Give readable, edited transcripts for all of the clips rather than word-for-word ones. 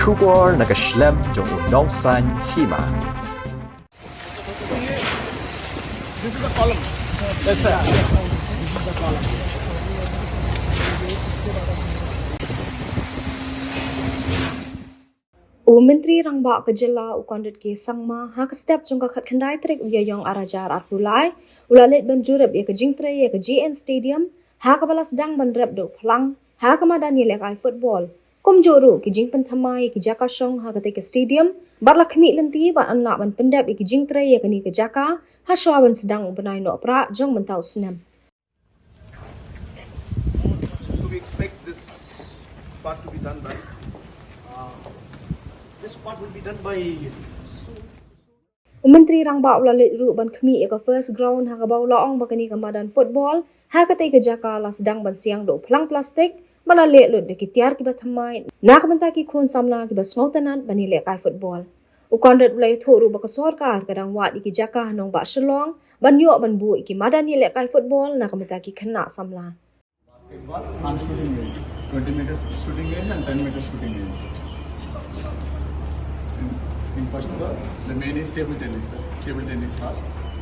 Schubor nakaschlem jong udongsan Hima. This is the column. Yes, sir. This is the column. Menteri Rangba Kejela Conrad ke sangma ha ke step jong ka khat khandai trek ya yong arajar arpulai ulalet ban Jurip ya ke jingtre ya ke GN Stadium ha ka balas dang ban rep do plang ha ka madan ya lek ai football kum joru ke jing pen thamai ke jaka song ha ke stadium bar la khmi lenti ban an la ban pendap ya ke jingtre ya ke ni ke jaka ha shwa ban sedang benai no pra jong ban tau snam. So we expect this part to be done by. This part will be done by. Menteri Rangba ulalet ru ban khmi ya ke first ground ha ka baw la ong bakani ka madan football ha ka te ke jaka la sedang ban siang do plang plastik bala le lut de ki tiar ki ba thamai na ka banta ki khon samla ki ba sngotanan bani le kai football u Conrad ulai thoru ba ka sarkar kadang wa di ki jaka nong ba shlong ban yo ban bu ki madan ni le kai football na ka banta ki khna samla Basketball and shooting range. 20 meters shooting range and 10 meters shooting range. In first floor, the main is table tennis. Table tennis hall.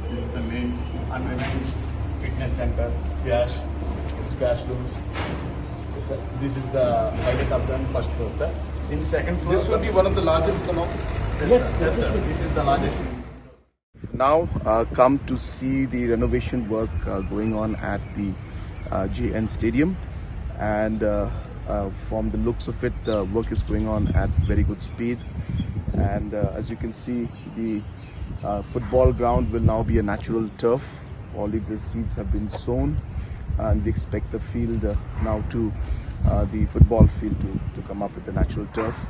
This is the main unmanaged fitness center, squash rooms. Yes, sir. This is the highlight of the first floor, sir. In second floor, This will be one of the largest in the northeast. yes, sir. This is the largest. Now come to see the renovation work going on at the GN Stadium, and from the looks of it, the work is going on at very good speed. And as you can see, the football ground will now be a natural turf. All of the seeds have been sown, and we expect the field now to the football field to come up with a natural turf.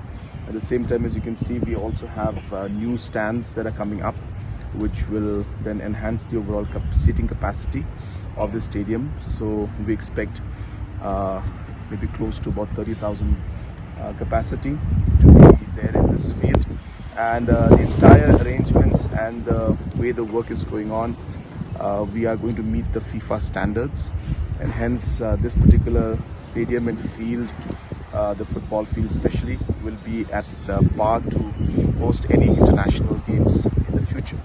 At the same time, as you can see, we also have new stands that are coming up, which will then enhance the overall seating capacity of the stadium. So we expect maybe close to about 30,000 capacity to be there in this field. And the entire arrangements and the way the work is going on, we are going to meet the FIFA standards, and hence this particular stadium and field, the football field especially, will be at par to host any international games in the future.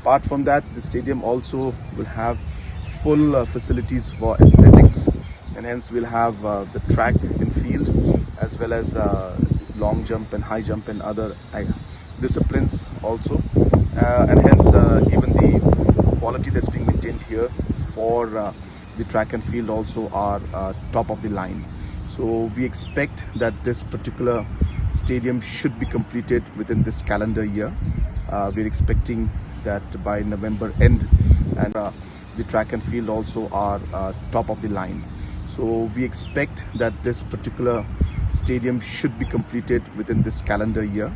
Apart from that, the stadium also will have full facilities for athletics, and hence we'll have the track and field, as well as long jump and high jump and other disciplines also, and hence even the quality that's being maintained here for the track and field also are top of the line. So we expect that this particular stadium should be completed within this calendar year. We're expecting that by November end, and the track and field also are top of the line. So we expect that this particular stadium should be completed within this calendar year.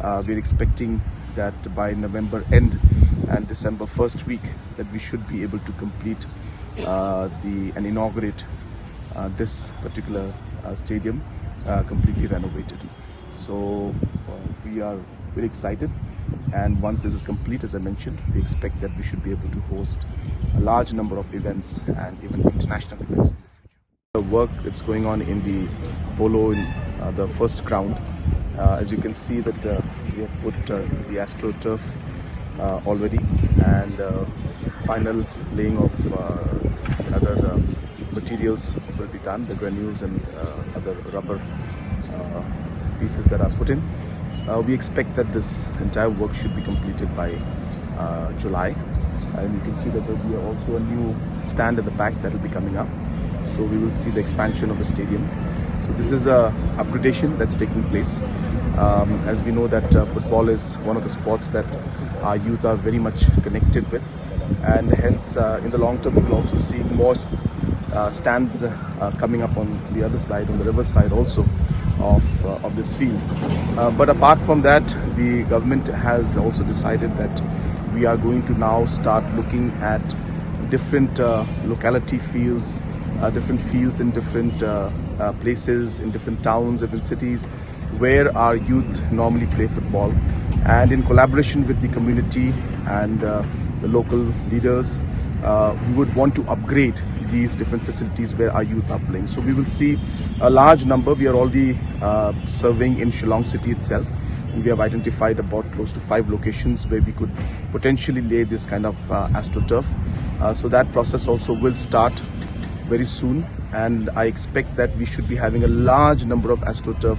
We're expecting that by November end and December first week that we should be able to complete and inaugurate this particular stadium completely renovated. So we are very excited, and once this is complete, as I mentioned, we expect that we should be able to host a large number of events and even international events in the future. The work that's going on in the polo in the first ground, as you can see that we have put the AstroTurf already, and final laying of other materials will be done, the granules and other rubber pieces that are put in. We expect that this entire work should be completed by July, and you can see that there will be also a new stand at the back that will be coming up. So we will see the expansion of the stadium. So this is a upgradation that's taking place. As we know that football is one of the sports that our youth are very much connected with, and hence in the long term we will also see more stands coming up on the other side, on the river side also of this field. But apart from that, the government has also decided that we are going to now start looking at different locality fields, different fields in different places, in different towns, different cities, where our youth normally play football. And in collaboration with the community and the local leaders, we would want to upgrade these different facilities where our youth are playing. So we will see a large number. We are already serving in Shillong city itself. We have identified about close to 5 locations where we could potentially lay this kind of AstroTurf. So that process also will start very soon, and I expect that we should be having a large number of AstroTurf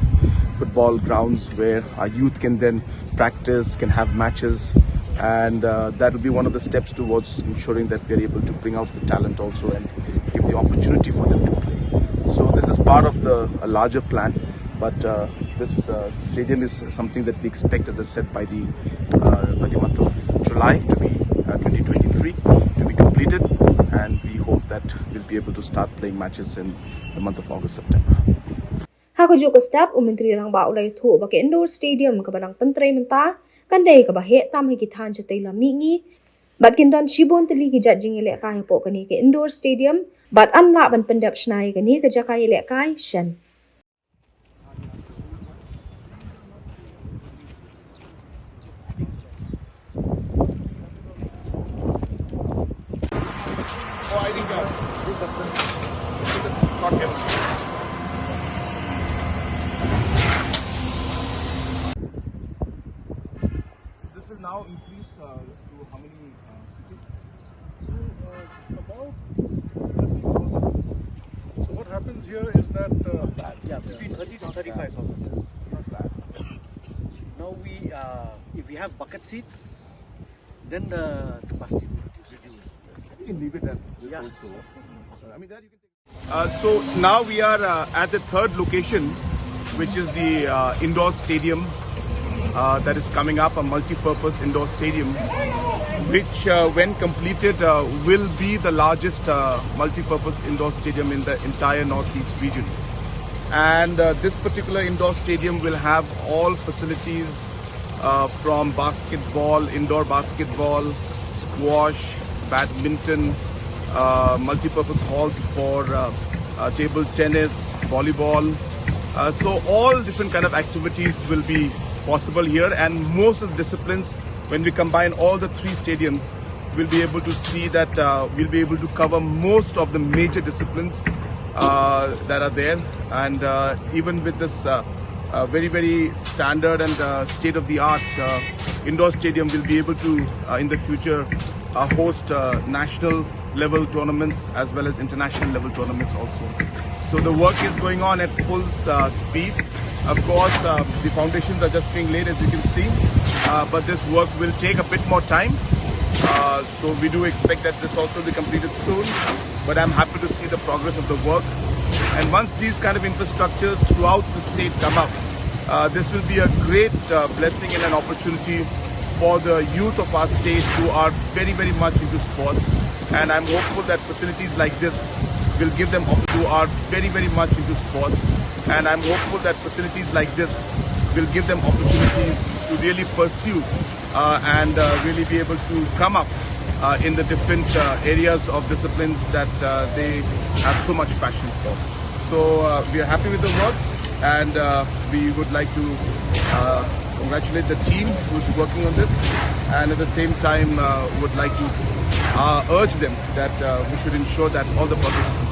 football grounds where our youth can then practice, can have matches, and that will be one of the steps towards ensuring that we are able to bring out the talent also and give the opportunity for them to play. So this is part of a larger plan, but this stadium is something that we expect, as I said, by the month of July to be 2023 to be completed, and we hope that we'll be able to start playing matches in the month of August, September. Hakuju ko step Menteri Rang Ba ulai thu ba ke indoor stadium ka badang pentrai menta kan dei ka ba he tam he ki Thaiñ Shatei Lamihngi bat kin don shibon teli ki jat jing ele kai po ka ni ke indoor stadium bat an la ban pendap shnai ka ni ka jakai ele kai shen. This is now increased to how many seating? So about 30,000. So what happens here is that between 30 to 35,000. Not bad. Now we, if we have bucket seats, then the capacity will reduce. You can leave it as this Yeah. also. I mean that you can take. So now we are at the third location, which is the indoor stadium that is coming up, a multi-purpose indoor stadium, which when completed will be the largest multi-purpose indoor stadium in the entire Northeast region. And this particular indoor stadium will have all facilities from basketball, indoor basketball, squash, badminton, multi-purpose halls for table tennis, volleyball. So all different kind of activities will be possible here, and most of the disciplines, when we combine all the 3 stadiums, we'll be able to see that we'll be able to cover most of the major disciplines that are there. And even with this very, very standard and state-of-the-art indoor stadium, we'll be able to in the future host national level tournaments as well as international level tournaments also. So the work is going on at full speed. Of course, the foundations are just being laid, as you can see, but this work will take a bit more time. So we do expect that this also will be completed soon, but I'm happy to see the progress of the work. And once these kind of infrastructures throughout the state come up, this will be a great blessing and an opportunity for the youth of our state who are very, very much into sports. And I'm hopeful that facilities like this will give them who are very, very much into sports. And I'm hopeful that facilities like this will give them opportunities to really pursue and really be able to come up in the different areas of disciplines that they have so much passion for. So we are happy with the work, and we would like to congratulate the team who's working on this, and at the same time would like to urge them that we should ensure that all the progress